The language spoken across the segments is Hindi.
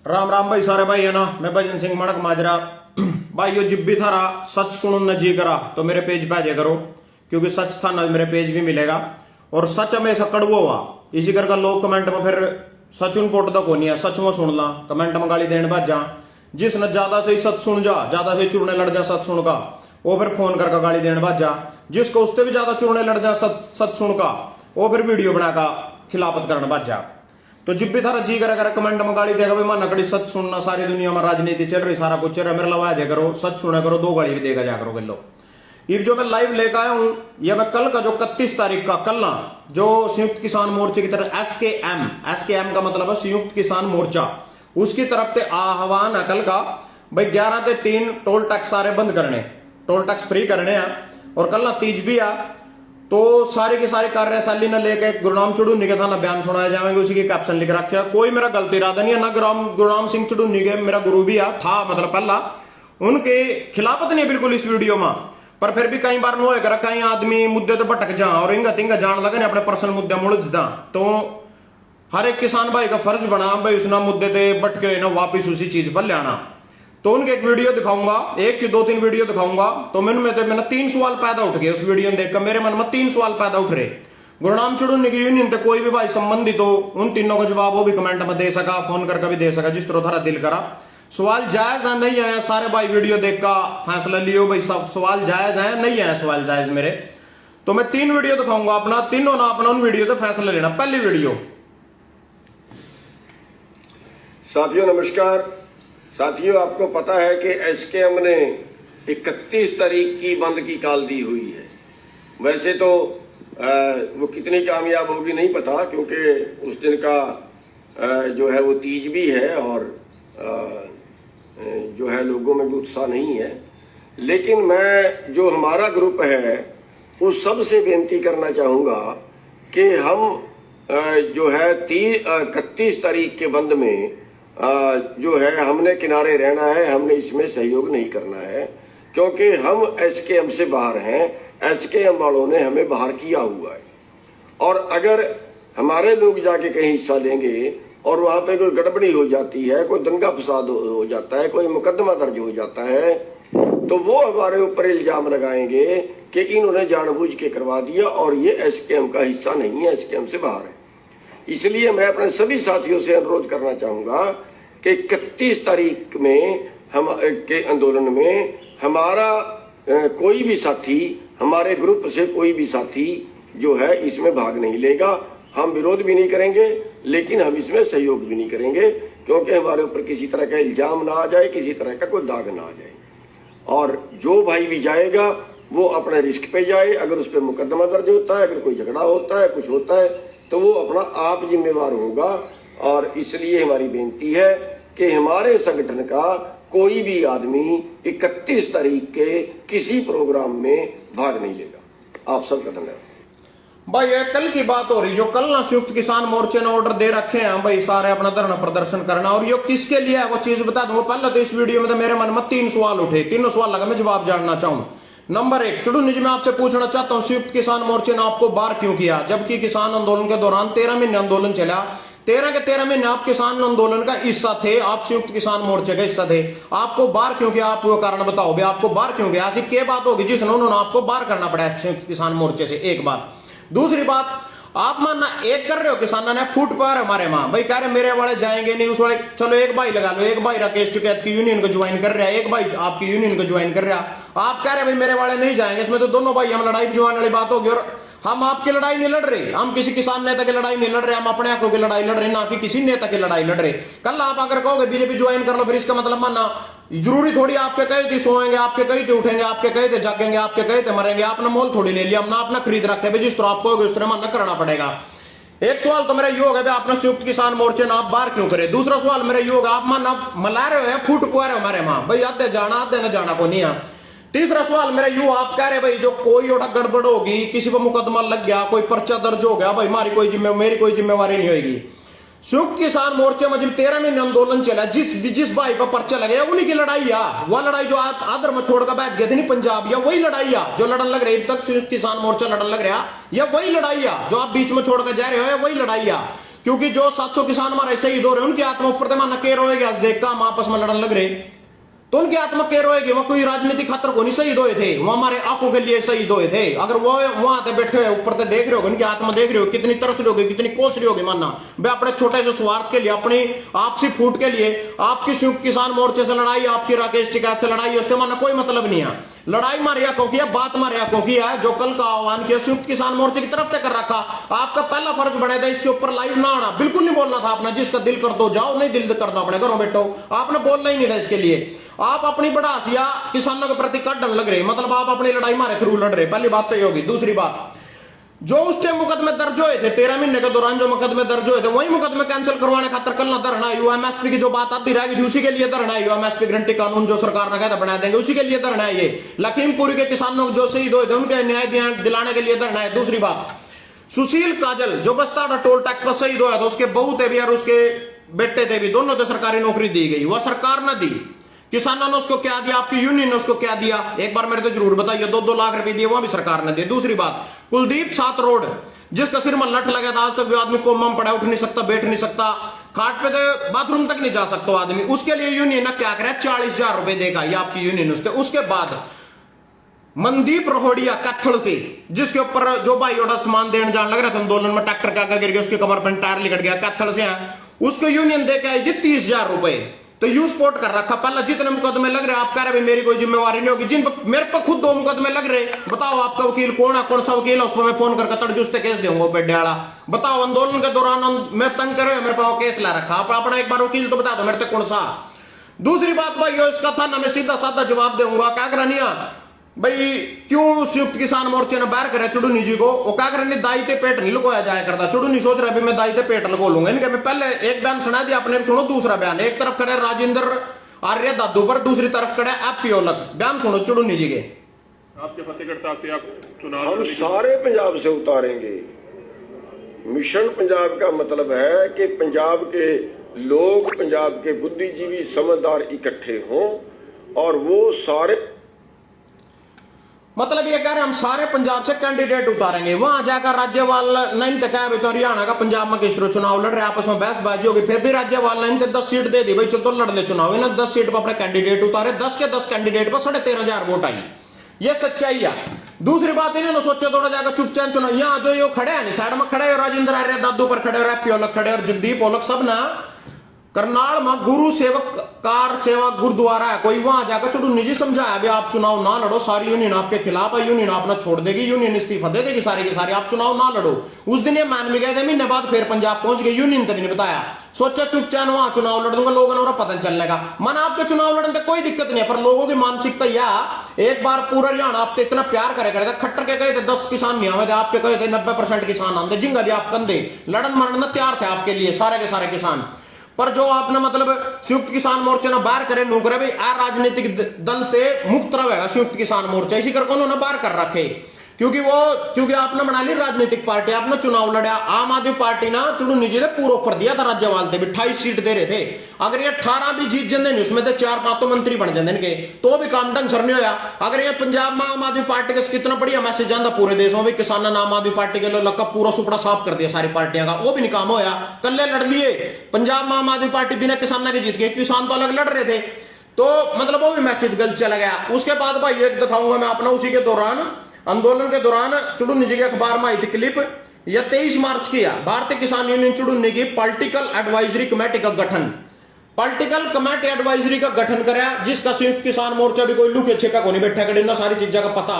राम राम भाई सारे भाई है ना। मैं भजन सिंह मणक माजरा भाई। यो जिब भी थारा सच सुनो न जी करा तो मेरे पेज पे आ जाया करो, क्योंकि सच था ना मेरे पेज भी मिलेगा। और सच हमेशा कड़वा हुआ इसी करके लोग कमेंट में फिर सच उन पोट तक होनी है, सच में सुन ला कमेंट में गाली देने बाद जा। जिसने ज्यादा से सच सुन जा, ज्यादा से चुड़ने लड़ जा सच सुन का, वो फिर फोन करके गाली देने बाद जा। जिसको उससे भी ज्यादा चुड़ने लड़ जा सच सुन का, वो फिर वीडियो बना का खिलाफत करने बाद जा। तो जिब भी थारा जी करेगा कमेंट में गाली देगा भाई माना कड़ी सच सुनना, सारी दुनिया में राजनीति चल रही, सारा कुछ चल रहा है, मेरे लवा दे करो, सच सुना करो, दो गाली भी देगा जा करो लो। ये जो मैं लाइव लेकर आया हूं, यह मैं कल का जो 31 तारीख का कल ना जो संयुक्त किसान मोर्चे की तरफ एसकेएम का मतलब है संयुक्त किसान मोर्चा, उसकी तरफ से आह्वान है कल का भाई 11 से 3 टोल टैक्स सारे बंद करने, टोल टैक्स फ्री करने हैं। और कल ना तीज भी है, तो सारे के सारे कार्यशैली न लेके गुरुनाम चुड़ूनी के था ना बयान सुनाए जाएंगे, उसी की कैप्शन लिख रखा। कोई मेरा गलत इरादा नहीं है ना, गुरुनाम सिंह चुड़ूनी के मेरा गुरु भी था मतलब पहला, उनके खिलाफत नहीं बिल्कुल इस वीडियो में। पर फिर भी कई बार नो है कई आदमी मुद्दे तो भटक जा और इंगा तिंगा जान लगे अपने पर्सनल मुद्दे मुलझ दा, तो हर एक किसान भाई का फर्ज बना भाई उसना मुद्दे ते भटके ना वापिस उसी चीज पर लाना। तो उनके एक वीडियो दिखाऊंगा, एक की 2-3 वीडियो दिखाऊंगा। तो मैंने 3 सवाल पैदा उठ गए उस वीडियो में देखकर, मेरे मन में 3 सवाल पैदा उठ रहे। गुरुनाम चुड़ूनी की यूनियन से कोई भी भाई संबंधित हो, उन तीनों का जवाब वो भी कमेंट में दे सका, फोन करके भी दे सका, जिस तरह थारा दिल करा। सवाल जायज है नहीं है, सारे भाई वीडियो देख का फैसला लियो भाई, सब सवाल जायज है नहीं है सवाल जायज मेरे। तो मैं 3 वीडियो दिखाऊंगा अपना, तीनों ना अपना उन वीडियो से फैसला लेना। पहली वीडियो। साथियों नमस्कार। साथियों आपको पता है कि एसकेएम ने 31 तारीख की बंद की कॉल दी हुई है। वैसे तो वो कितनी कामयाब होगी नहीं पता, क्योंकि उस दिन का जो है वो तीज भी है और जो है लोगों में भी उत्साह नहीं है। लेकिन मैं जो हमारा ग्रुप है उस सब से बेनती करना चाहूंगा कि हम जो है 31 तारीख के बंद में जो है हमने किनारे रहना है, हमने इसमें सहयोग नहीं करना है, क्योंकि हम एसकेएम से बाहर हैं। एसकेएम वालों ने हमें बाहर किया हुआ है, और अगर हमारे लोग जाके कहीं हिस्सा लेंगे और वहां पे कोई गड़बड़ी हो जाती है, कोई दंगा फसाद हो जाता है, कोई मुकदमा दर्ज हो जाता है, तो वो हमारे ऊपर इल्जाम लगाएंगे कि इन्होंने जानबूझ के करवा दिया और ये एसकेएम का हिस्सा नहीं है, एसकेएम से बाहर है। इसलिए मैं अपने सभी साथियों से अनुरोध करना चाहूंगा कि 31 तारीख में हम के आंदोलन में हमारा कोई भी साथी, हमारे ग्रुप से कोई भी साथी जो है इसमें भाग नहीं लेगा। हम विरोध भी नहीं करेंगे, लेकिन हम इसमें सहयोग भी नहीं करेंगे, क्योंकि हमारे ऊपर किसी तरह का इल्जाम ना आ जाए, किसी तरह का कोई दाग ना आ जाए। और जो भाई भी जाएगा वो अपने रिस्क पे जाए। अगर उस पर मुकदमा दर्ज होता है, अगर कोई झगड़ा होता है, कुछ होता है, तो वो अपना आप जिम्मेवार होगा। और इसलिए हमारी बेनती है कि हमारे संगठन का कोई भी आदमी 31 तारीख के किसी प्रोग्राम में भाग नहीं लेगा। आप सबका धन्यवाद। भाई ये कल की बात हो रही, जो कल ना संयुक्त किसान मोर्चे ने ऑर्डर दे रखे हैं भाई सारे अपना धरना प्रदर्शन करना, और ये किसके लिए है वो चीज बता दूंगा। पहले तो इस वीडियो में तो मेरे मन में 3 सवाल उठे, तीनों सवाल लगा मैं जवाब जानना चाहूँ। नंबर 1, चुड़ूनी जी मैं आपसे पूछना चाहता हूँ, संयुक्त किसान मोर्चे ने आपको बाहर क्यों किया, जबकि किसान आंदोलन के दौरान 13 महीने आंदोलन चला, 13 के 13 महीने आप किसान आंदोलन का हिस्सा थे, आप संयुक्त किसान मोर्चे का हिस्सा थे, आपको बाहर क्यों किया, आप वो कारण बताओ भाई आपको बाहर क्यों किया। ऐसी क्या बात होगी जिसने उन्होंने आपको बाहर करना पड़ा संयुक्त किसान मोर्चे से, एक बात। दूसरी बात, आप मानना एक कर रहे हो किसानों ने फूट पर हमारे मां भाई कह रहे मेरे वाले जाएंगे नहीं, उस वाले चलो एक भाई लगा लो, एक भाई राकेश टिकैत की यूनियन को ज्वाइन कर रहा है, एक भाई आपकी यूनियन को ज्वाइन कर रहा है, आप कह रहे भाई मेरे वाले नहीं जाएंगे। इसमें तो दोनों भाई हम लड़ाई जुआन वाली बात होगी, और हम आपकी लड़ाई नहीं लड़ रहे, हम किसी किसान नेता की लड़ाई नहीं लड़ रहे, हम अपने आंखों की लड़ाई लड़ रहे, ना कि किसी नेता की लड़ाई लड़ रहे। कल आप अगर कहोगे बीजेपी ज्वाइन कर लो, फिर इसका मतलब मानना जरूरी थोड़ी आपके कहे थे सोएंगे, आपके कहे थे उठेंगे, आपके कहे थे जागेंगे, आपके कहे थे मरेंगे। आपने मोल थोड़ी ले लिया, हमने अपना खरीद रखे भाई, जिस तरह आप कहोगे उस तरह मानना करना पड़ेगा। एक सवाल तो मेरा ये होगा भाई आपने संयुक्त किसान मोर्चे ना आप बाहर क्यों करे। दूसरा सवाल मेरा ये होगा आप माना मला रहे हो फूट पुआ रहे हो हमारे मां भाई, आधे जाना आधे न जाना को नहीं है। तीसरा सवाल मेरा यू आप कह रहे भाई जो कोई ओटा गड़बड़ होगी, किसी पर मुकदमा लग गया, कोई पर्चा दर्ज हो गया भाई मेरी कोई जिम्मेवारी नहीं होगी। संयुक्त किसान मोर्चे में जब 13 महीने आंदोलन चला, जिस भाई पर पर्चा लगे उन्हीं की लड़ाई आ, वह लड़ाई जो आप आदर में छोड़कर बैठ गए थे नहीं पंजाब, या वही लड़ाई आ जो लड़न लग रही तक संयुक्त किसान मोर्चा लड़न लग रहा, या वही लड़ाई आ जो आप बीच में छोड़कर जा रहे हो, या वही लड़ाई आ। क्योंकि जो 700 किसान हमारे शहीद हो रहे हैं उनकी आत्मा ऊपर माना के रोएगी आज देख का हम आपस में लड़न लग रहे, तो उनकी आत्मा के रोएगी। वो कोई राजनीतिक खातर को नहीं शहीद हुए थे, वो हमारे आंखों के लिए शहीद हुए थे। अगर वो वहां पे बैठे हुए ऊपर से देख रहे हो, उनकी आत्मा देख रहे हो कितनी तरस रही होगी, कितनी कोस रही होगी मानना वे अपने छोटे से स्वार्थ के लिए, अपनी आपसी फूट के लिए। आपकी संयुक्त किसान मोर्चे से लड़ाई, आपकी राकेश टिकैत से लड़ाई, उसके मानना कोई मतलब नहीं है। लड़ाई मारे आंखों की है, बात मारे आंखों की है। जो कल का आह्वान किया संयुक्त किसान मोर्चे की तरफ से कर रखा, आपका पहला फर्ज बने था इसके ऊपर लाइव ना आना, बिल्कुल नहीं बोलना था आपने। जिसका दिल कर दो जाओ, नहीं दिल कर दो अपने घरों बैठो, आपने बोलना ही नहीं था इसके लिए। आप अपनी बड़ासिया किसानों के प्रति काटने लग रहे, मतलब आप अपनी लड़ाई मारे थ्रू लड़ रहे। पहली बात तो ये होगी। दूसरी बात, जो उस टाइम मुकदमे दर्ज हुए थे 13 महीने के दौरान, जो मुकदमे दर्ज हुए थे वही मुकदमे कैंसिल करवाने खातर कल ना धरना आयु। एमएसपी की जो बात आती रहेगी थी उसी के लिए धरना आयु। एमएसपी गारंटी कानून जो सरकार ने कहता बना देंगे उसी के लिए धरना है। ये लखीमपुर के किसानों जो शहीद हुए थे उनके न्याय दिलाने के लिए धरना है। दूसरी बात, सुशील काजल जो बस्ता टोल टैक्स पर शहीद हुआ था, उसके बहू थे भी और उसके बेटे थे भी, दोनों को सरकारी नौकरी दी गई। वह सरकार ने दी, किसानों ने उसको क्या दिया, आपकी यूनियन ने उसको क्या दिया, एक बार मेरे तो जरूर बताइए। 2-2 लाख रुपए दिए, वह भी सरकार ने दिए। दूसरी बात, कुलदीप 7 रोड जिसका सिर में लठ लगा था, आज तक वो आदमी कोमा में पड़ा, उठ नहीं सकता, बैठ नहीं सकता, खाट पे तो बाथरूम तक नहीं जा सकता आदमी। उसके लिए यूनियन ने क्या करा, 40,000 रुपए देगा ये आपकी यूनियन उसके बाद मनदीप रोहड़िया कैथल से, जिसके ऊपर जो भाई ओटा सामान देने जान लग रहा था आंदोलन में, ट्रैक्टर का गिर गया, उसके कमर पर टायर लिकट गया, कैथल से है, उसको यूनियन दे के आई थी 30,000 रुपए। तो यू स्पोर्ट कर रखा। पहला जितने मुकदमे लग रहे आप कह रहे मेरी कोई जिम्मेवारी नहीं होगी, जिन मेरे पर खुद 2 मुकदमे लग रहे, बताओ आपका वकील कौन है, कौन सा वकील है, उसको मैं फोन करके तड़जुस्ते केस दूंगा पेड्डे वाला। बताओ आंदोलन के दौरान मैं तंग करे, मेरे पास केस ला रखा, आप अपना एक बार वकील तो बता दो मेरे तक कौन सा। दूसरी बात भाई, इसका था ना मैं सीधा साधा जवाब दूंगा। क्या करनिया भाई, क्यों संयुक्त किसान मोर्चे ने बाहर करे चुड़ूनी जी को, वो क्या करने दाई ते पेट नहीं लगाया जाया करता। चुड़ूनी सोच रहा मैं दाई ते पेट लगा लूंगा इनके। मैं पहले एक बयान सुना दिया, अपने सुनो दूसरा बयान। एक तरफ खड़े राजेंद्र आर्य दादू पर, दूसरी तरफ खड़े एपी ओलक। बयान सुनो चुड़ूनी जी के। आपके फतेहगढ़ साहब से आप चुनाव हम सारे पंजाब से उतारेंगे। मिशन पंजाब का मतलब है कि पंजाब के लोग, पंजाब के बुद्धिजीवी समझदार इकट्ठे हों और वो सारे, मतलब ये कह रहे हम सारे पंजाब से कैंडिडेट उतारेंगे। वहां जाकर राज्यपाल नहीं तक है तो हरियाणा का पंजाब में किस तरह चुनाव लड़ रहे, आपस में बहसबाजी होगी, फिर भी राज्यपाल ने 10 सीट दे दी, भाई चल तो लड़ ले चुनाव। इन्हें 10 सीट पर अपने कैंडिडेट उतारे, 10 के 10 कैंडिडेट पर 13,500 वोट आई। ये सच्चाई है। दूसरी बात, इन्होंने सोचा थोड़ा जाकर चुपचाप चुनाव, यहाँ जो ये खड़े हैं साइड में खड़े, राजेंद्र आर्य दादू पर खड़े, और एपी ओलक खड़े, और जगदीप ओलक, सब ना करनाल में गुरु सेवक कार सेवा गुरुद्वारा है कोई, वहां जाकर चुड़ूनी जी समझाया भी आप चुनाव ना लड़ो, सारी यूनियन आपके खिलाफ है, यूनियन अपना छोड़ देगी, यूनियन इस्तीफा दे देगी सारी की सारी, आप चुनाव ना लड़ो। उस दिन ये मान भी गए थे, महीने बाद फिर पंजाब पहुंच गए, यूनियन तक नहीं बताया, सोचा चुपचाप वहां चुनाव लड़ दूंगा, लोगों ने पता चलने का मन। आपके चुनाव लड़ने तक कोई दिक्कत नहीं है, पर लोगों की मानसिकता यह, एक बार पूरा हरियाणा आप इतना प्यार करे करते, खट्टर के गए थे 10 किसान नहीं आवे थे, आपके कहे थे 90% किसान आते, जिंगा भी आप कंधे लड़न मरन तैयार थे आपके लिए सारे के सारे किसान। पर जो आपने मतलब संयुक्त किसान मोर्चे ने बाहर करे नू करे भाई, आ राजनीतिक दल ते मुक्त रहेगा संयुक्त किसान मोर्चा, इसी करके उन्होंने बाहर कर रखे, क्योंकि आपने बना ली राजनीतिक पार्टी, आपने चुनाव लड़ा। आम आदमी पार्टी ना चुड़ूनी जी ने पूरा ऑफर दिया था राज्यपाल थे, 28 सीट दे रहे थे, अगर ये 18 भी जीत जाते नहीं, उसमें तो 4-5 तो मंत्री बन जाते इनके, तो भी काम ढंग सर नहीं होया। अगर ये पंजाब में आम आदमी पार्टी का कितना बढ़िया मैसेज जाता पूरे देश में, किसानों ने आम आदमी पार्टी के लक्का पूरा सुपड़ा साफ कर दिया सारी पार्टियां का, वो भी नहीं काम होया। कल्ले लड़ लिए पंजाब में आम आदमी पार्टी बिना किसानों के जीत गई, किसान तो अलग लड़ रहे थे, तो मतलब वो भी मैसेज गलत चला गया। उसके बाद भाई एक दिखाऊंगा मैं अपना, उसी के दौरान आंदोलन के दौरान चुड़ूनी जी के अखबार में आई थी क्लिप, यह 23 मार्च की है। भारतीय किसान यूनियन चुड़ूनी की पॉलिटिकल एडवाइजरी कमेटी का गठन, पॉलिटिकल कमेटी एडवाइजरी का गठन कराया, जिसका संयुक्त किसान मोर्चा भी कोई लुके छिपा को नहीं बैठा करे ना, सारी चीजों का पता,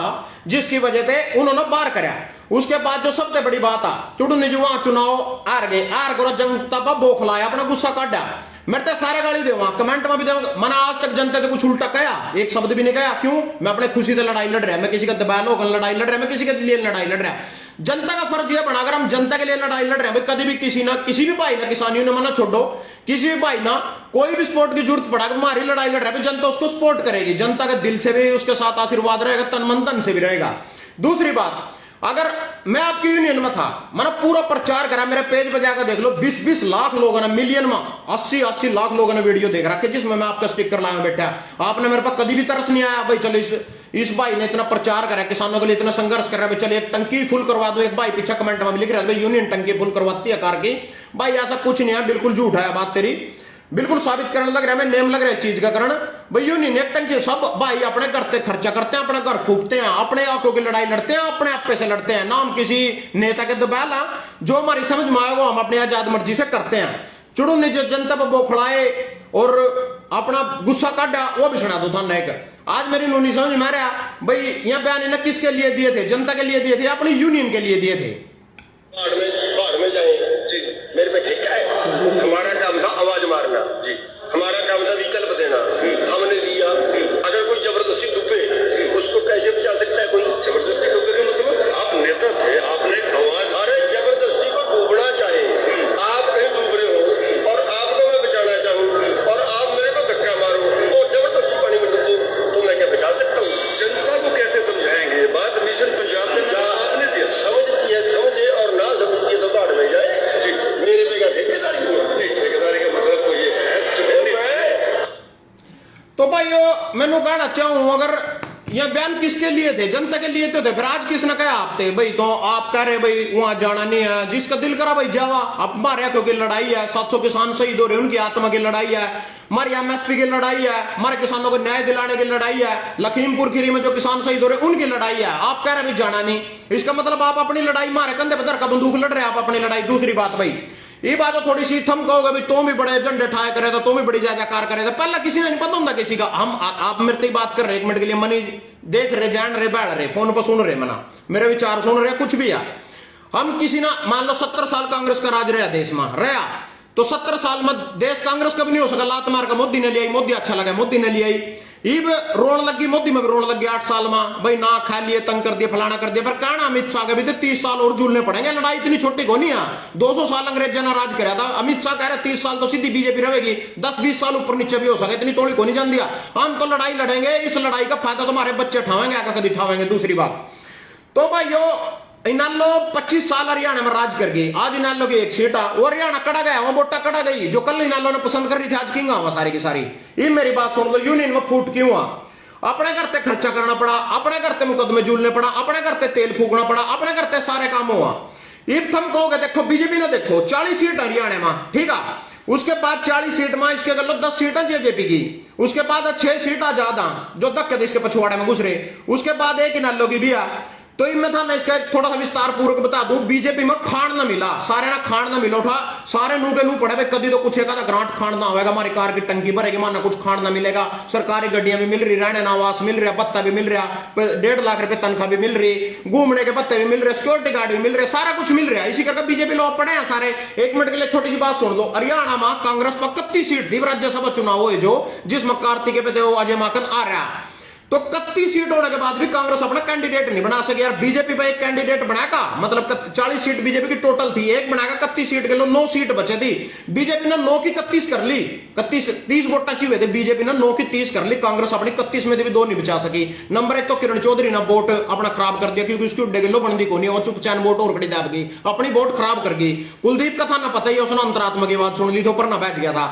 जिसकी वजह से उन्होंने बाहर कराया। उसके बाद जो सबसे बड़ी बात है, चुड़ूनी जी वहां चुनाव हार गए, हार कर जनता पर बौखलाया, अपना गुस्सा काटा, मेरे तो सारे गाली दे कमेंट में भी दे, मैंने आज तक जनता से कुछ उल्टा कहा, एक शब्द भी नहीं कहा। क्यों? मैं अपने खुशी से लड़ाई लड़ रहा, मैं किसी का दबाव होकर लड़ाई लड़ रहा, मैं किसी के लिए लड़ाई लड़ रहा। जनता का फर्ज यह बना, अगर हम जनता के लिए लड़ाई लड़ रहे हैं, कभी भी किसी भी भाई ना, किसानियों ने मना छोड़ो, किसी भी भाई ना कोई भी सपोर्ट की जरूरत पड़ा, हमारी लड़ाई लड़ रहा है, जनता उसको सपोर्ट करेगी, जनता के दिल से भी उसके साथ आशीर्वाद रहेगा, तन मन धन से भी रहेगा। दूसरी बात, अगर मैं आपकी यूनियन में था, मैंने पूरा प्रचार करा, मेरे पेज पे जाकर देख लो, 20-20 लाख लोगों ने, मिलियन में 80-80 लाख लोगों ने वीडियो देख रखे, जिसमें मैं आपका स्टिकर लाया बैठा। आपने मेरे पास कभी भी तरस नहीं आया भाई चलो इस भाई ने इतना प्रचार करा, किसानों के लिए इतना संघर्ष कर रहा है, चलिए एक टंकी फुल करवा दो। एक भाई पीछे कमेंट में लिख रहा है यूनियन टंकी फुल करवाती है कार की, भाई ऐसा कुछ नहीं है, बिल्कुल झूठ है बात तेरी, बिल्कुल साबित करने लग रहा है, मैं नेम लग रहा है इस चीज का कारण भाई। यूनियन एक्टन के सब भाई अपने करते खर्चा करते हैं, अपने घर फूकते हैं, अपने आंखों की लड़ाई लड़ते हैं, अपने आप पे से लड़ते हैं, नाम किसी नेता के दबाल है, जो हमारी समझ में आएगा हम अपनी आजाद मर्जी से करते हैं। चुड़ू ने जो जनता पर बौखलाए और अपना गुस्सा काटा वो भी सुना दो था नहीं कर। आज मेरी नूनी समझ में आ रहा भाई यहाँ बयान इन्हें किसके लिए दिए थे, जनता के लिए दिए थे, अपनी यूनियन के लिए दिए थे। बाहर में जाए जी, मेरे पे ठीक है, हमारा काम था आवाज मारना जी, हमारा काम था विकल्प देना, हमने दिया। अगर कोई जबरदस्ती डूबे उसको कैसे बचा सकता है कोई? जबरदस्ती डूबे का मतलब आप नेता थे, आपने आवाज, अरे जबरदस्ती को डूबना चाहे, आप कहीं डूब रहे हो और आपको मैं बचाना चाहूँ और आप मेरे को धक्का मारो और जबरदस्ती पानी में डूबो तो मैं क्या बचा सकता हूँ? जनता को कैसे समझाएंगे बात? मिशन पंजाब में जहाँ आपने समझती है समझे और ना समझती है तो बाढ़ में जाए जी। मेरे पे क्या ठेकेदारी है? नहीं, ठेकेदारी का मतलब तो ये है तो भाई मैंने कहना चाहूं अगर ये बयान किसके लिए थे, जनता के लिए तो थे, फिर आज किसने कहा आप थे भाई? तो आप कह रहे भाई वहां जाना नहीं है, जिसका दिल करा भाई जावा। अब हमारे क्योंकि लड़ाई है, 700 किसान शहीद हो रहे, उनकी आत्मा की लड़ाई है, हमारी एमएसपी की लड़ाई है, हमारे किसानों को न्याय दिलाने की लड़ाई है, लखीमपुर खीरी में जो किसान शहीद हो रहे उनकी लड़ाई है। आप कह रहे भाई जाना नहीं, इसका मतलब आप अपनी लड़ाई मारे कंधे पर धर का बंदूक लड़ रहे हैं आप अपनी लड़ाई। दूसरी बात भाई ये बात तो थोड़ी सी थम कहोगे भाई तुम भी बड़े झंडे ठाए करे तो तुम भी बड़ी जाकर करे था, पहला किसी ने नहीं पता होता किसी का। हम आप मेरे से बात कर रहे 1 मिनट के लिए, मनी देख रहे, जान रहे, बैठ रहे, फोन पर सुन रहे, मना मेरे विचार सुन रहे, कुछ भी है। हम किसी ना मान लो 70 साल कांग्रेस का राज रहा देश में रहा, तो 70 साल में देश कांग्रेस का भी नहीं हो सका, लात मार का मोदी ने लिया, मोदी अच्छा लगा मोदी ने लिया, इब रोन लगी मोदी में भी रोन लगी 8 साल में भाई, ना खा लिए, तंग कर दिया, फलाना कर दिया। पर कहना अमित शाह के भी 30 साल और झूलने पड़ेंगे, लड़ाई इतनी छोटी को नहीं है। 200 साल अंग्रेजों ने राज कराया था, अमित शाह कह रहे 30 साल तो सीधी बीजेपी रहेगी, 10-20 साल ऊपर नीचे भी हो सके, इतनी तोड़ी को नहीं जान दिया। हम तो लड़ाई लड़ेंगे, इस लड़ाई का फायदा तुम्हारे बच्चे उठावेंगे, आगे कभी उठावेंगे। दूसरी बात तो भाइयों इनालो 25 साल हरियाणा में राज कर गई, आज इनालो की 1 सीट और हरियाणा कड़ा गया, वहां वोटा कड़ा गई, जो कल इनालो ने पसंद कर रही थी आज किंग हुआ सारी की सारी। ये मेरी बात सुन लो, यूनियन में फूट क्यों हुआ? अपने करते खर्चा करना पड़ा, अपने करते मुकदमे झूलने पड़ा, अपने करते तेल फूकना पड़ा, अपने करते सारे काम हुआ। इब तुम कहोगे देखो बीजेपी ने देखो 40 सीट हरियाणा में, ठीक है, उसके बाद 40 सीट में इसके गलो 10 सीटें जेजेपी की, उसके बाद 6 सीट आजाद जो धक्के इसके पछवाड़े में घुस रहे, उसके बाद एक इनालो की भी है। तो मैं था ना इसका थोड़ा सा विस्तार पूर्वक बता दूं, बीजेपी में खान ना मिला, सारे ना खान ना मिला उठा, सारे नू के नू पड़े भाई, कभी तो कुछ एक ग्रांट खान ना होगा, हमारी कार की टंकी भरेगी, माना कुछ खान ना मिलेगा, सरकारी गड्डियां भी मिल रही, रहने आवास मिल रहा, भत्ता भी मिल रहा, 1.5 लाख रुपए तनख्वाह भी मिल रही, घूमने के पत्ते भी मिल रहे, सिक्योरिटी गार्ड भी मिल रहे, सारा कुछ मिल रहा है। इसी करके बीजेपी लोग पड़े हैं सारे। 1 मिनट के लिए छोटी सी बात सुन लो, हरियाणा में कांग्रेस पर 31 सीट थी, राज्यसभा चुनाव हुए जो जिसमें कार्तिकेय पे अजय माकन आ रहा, तो 31 सीट होने के बाद भी कांग्रेस अपना कैंडिडेट नहीं बना सके यार। बीजेपी पे एक कैंडिडेट बनाएगा, मतलब 40 सीट बीजेपी की टोटल थी, एक बनाएगा 31 सीट के लो 9 सीट बचे थी, बीजेपी ने 9 की 31 कर ली, 30 वोट चाहिए थे, बीजेपी ने 9 की 30 कर ली, कांग्रेस अपनी 31 में भी 2 नहीं बचा सकी। नंबर 1 तो किरण चौधरी ने वोट अपना खराब कर दिया, क्योंकि उसकी उड्डे गिलो बनती को नहीं, और चुपचान वोट और कड़ी दाब गई, अपनी वोट खराब कर गई। कुलदीप का था ना पता ही, उसने अंतरात्मा की बात सुन ली तो ऊपर ना बैठ गया था।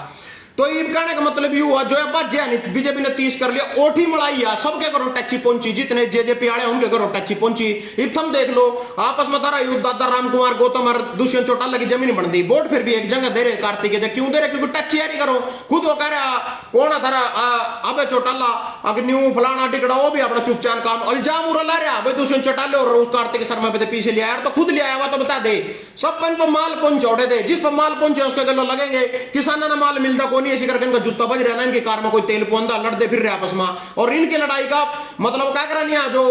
तो ये कहने का मतलब ये हुआ जो है बाज्या नहीं, बीजेपी ने 30 कर लिया, ओठी मलाई है, सबके घरों टैक्सी पहुंची, जितने जेजेपी आड़े उनके घरों टैक्सी पहुंची। इब तुम देख लो आपस में तारा युद्ध, दादा राम कुमार गौतम और दुष्यंत चौटाला की जमीन बन दी, वोट फिर भी एक जगह दे रहे कार्तिकेय, क्यों दे रहे? क्योंकि टैक्सी यारी करो, खुद वो कह रहा कौन है तारा अबे चौटाला अग्निू फलाना टिकड़ा, वो भी अपना चुपचान काम इल्जाम उड़ा ला रहा भाई, दुष्यंत चौटाले और कार्तिक शर्मा पे पीछे लिया यार, तो खुद लिया हुआ तो बता दे, सब पर माल पहुंचाओड़े दे, जिस पर माल पहुंचे उसके गलों लगेंगे, किसानों ने माल मिलता को नहीं, ऐसी करके इनका जूता बज रहा ना, इनकी कार में कोई तेल पौंदा, लड़ते फिर रहे आपस में। और इनकी लड़ाई का मतलब क्या करा नहीं, जो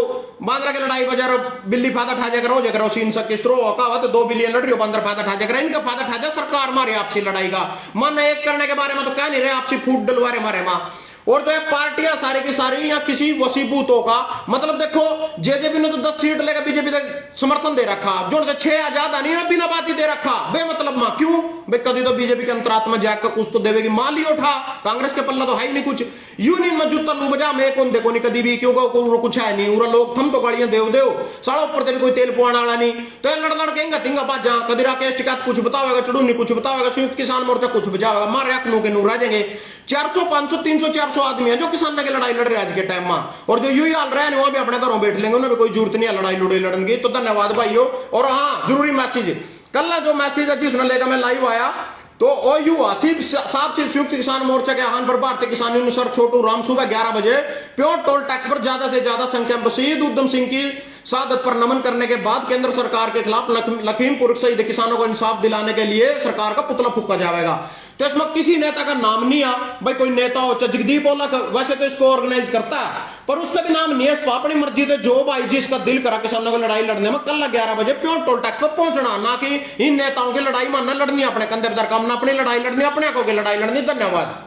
बांद्रा की लड़ाई बाजार बिल्ली फायदा ठा जाकर हो जाकर सीन सकी स्त्रो का 2 बिलियन लड़ रही हो, बांद्रा फायदा ठा जाकर, इनका फायदा ठा जा सरकार मारे आपसी लड़ाई का, मन एक करने के बारे में तो कह नहीं रहे, आपसी फूट डलवा रहे मारे मां। और जो है पार्टियां सारी की सारी या किसी वसीबूतों का मतलब देखो, जेजेपी ने तो 10 सीट लेकर बीजेपी तक समर्थन दे रखा, जो 6 आजाद आनी ना बिना बात ही दे रखा बेमतलब मां, क्यों भाई? कभी तो बीजेपी के अंतरात्मा जाकर कुछ तो देवेगी, माल ही उठा, कांग्रेस के पल्ला तो है ही नहीं कुछ। यूनियन में जूता लू बजा मैं कौन देखो नहीं कभी भी, क्योंकि कुछ है नहीं, उरा लोग थम तो गाड़ियां देव देव साड़ा ऊपर से भी कोई तेल पुआना वाला नहीं, तो लड़ लड़ के तिंगा बाजा, कभी राकेश टिकैत कुछ बतावेगा, चुड़ूनी कुछ बतावेगा, संयुक्त किसान मोर्चा कुछ बचावेगा, मारे अखनू के नूर आ जाएंगे। 400 500 300 400 आदमी है जो किसान की लड़ाई लड़ रहे हैं आज के टाइम में, और जो यू हाल रहे हैं वहां भी अपने घरों बैठ लेंगे, उन्हें भी कोई जरूरत नहीं है लड़ाई लड़ने की। तो धन्यवाद भाइयों। और हाँ, जरूरी मैसेज कल जो मैसेज है जिसने लेकर मैं लाइव आया तो ओ यू आसिफ साहब से संयुक्त किसान मोर्चा के आह्वान पर भारतीय किसान यूनियन सर छोटू राम सुबह 11 बजे प्योर टोल टैक्स पर ज्यादा से ज्यादा संख्या में शहीद उधम सिंह की शहादत पर नमन करने के बाद केंद्र सरकार के खिलाफ लखीमपुर शहीद किसानों को इंसाफ दिलाने के लिए सरकार का पुतला फूका जाएगा। तो इसमें किसी नेता का नाम नहीं आ, भाई कोई नेता हो चाहे जगदीप ओला वैसे तो इसको ऑर्गेनाइज करता है पर उसका भी नाम नहीं है। अपनी मर्जी से जो भाई जिसका दिल करा किसानों को लड़ाई लड़ने में कल 11 बजे प्योर टोल टैक्स पर पहुंचना, ना कि इन नेताओं की लड़ाई मानना लड़नी अपने कंधे पर काम, अपनी लड़ाई लड़नी अपने को की लड़ाई लड़नी। धन्यवाद।